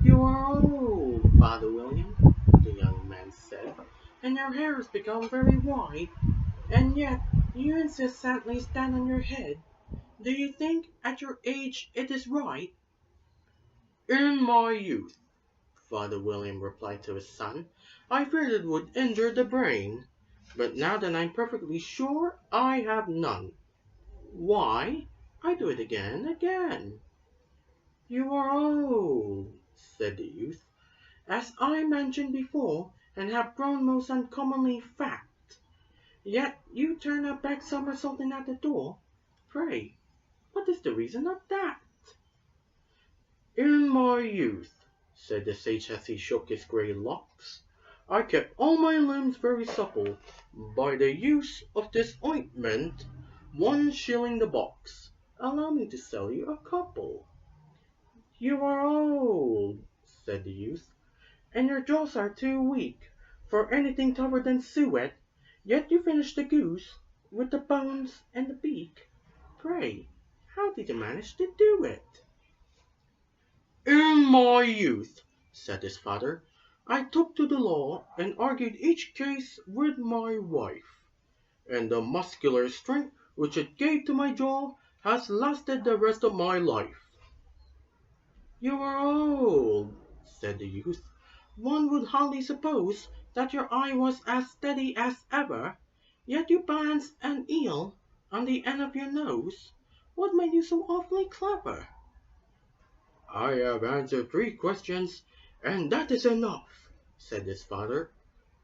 You are old, Father William, the young man said, and your hair has become very white, and yet you incessantly stand on your head. Do you think at your age it is right? In my youth, Father William replied to his son, I feared it would injure the brain, but now that I'm perfectly sure I have none, why, I do it again and again. You are old, said the youth, as I mentioned before, and have grown most uncommonly fat. Yet you turn a back somersaulting at the door. Pray, what is the reason of that? In my youth, said the sage as he shook his grey locks, I kept all my limbs very supple by the use of this ointment, 1 shilling the box. Allow me to sell you a couple. You are old, said the youth, and your jaws are too weak for anything tougher than suet, yet you finish the goose with the bones and the beak. Pray, how did you manage to do it? In my youth, said his father, I took to the law and argued each case with my wife, and the muscular strength which it gave to my jaw has lasted the rest of my life. You are old, said the youth. One would hardly suppose that your eye was as steady as ever, yet you balance an eel on the end of your nose. What made you so awfully clever? I have answered 3 questions, and that is enough, said his father.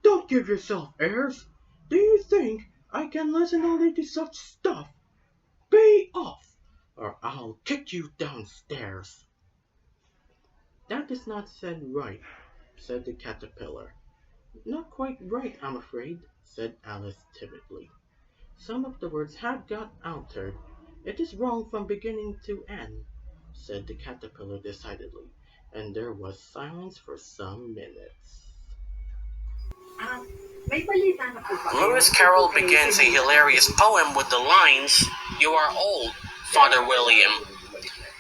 Don't give yourself airs. Do you think I can listen only to such stuff? Be off, or I'll kick you downstairs. That is not said right, said the caterpillar. Not quite right, I'm afraid, said Alice timidly. Some of the words have got altered. It is wrong from beginning to end, said the caterpillar decidedly, and there was silence for some minutes. Lewis Carroll begins a hilarious poem with the lines, You are old, Father William.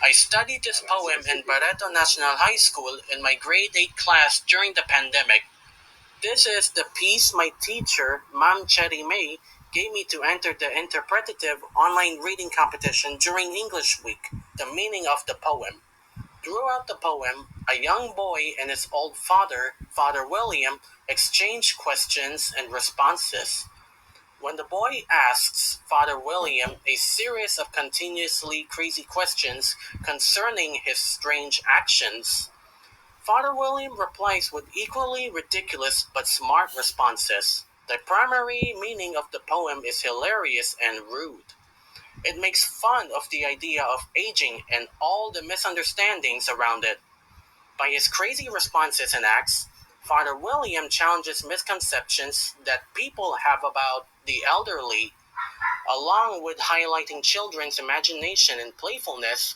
I studied this poem in Barreto National High School in my grade 8 class during the pandemic. This is the piece my teacher, Ma'am Cherry May, gave me to enter the interpretative online reading competition during English Week, the meaning of the poem. Throughout the poem, a young boy and his old father, Father William, exchange questions and responses. When the boy asks Father William a series of continuously crazy questions concerning his strange actions, Father William replies with equally ridiculous but smart responses. The primary meaning of the poem is hilarious and rude. It makes fun of the idea of aging and all the misunderstandings around it. By his crazy responses and acts, Father William challenges misconceptions that people have about the elderly. Along with highlighting children's imagination and playfulness,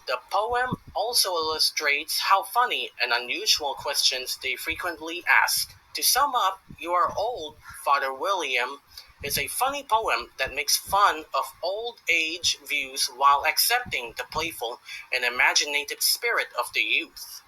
the poem also illustrates how funny and unusual questions they frequently ask. To sum up, You Are Old, Father William is a funny poem that makes fun of old age views while accepting the playful and imaginative spirit of the youth.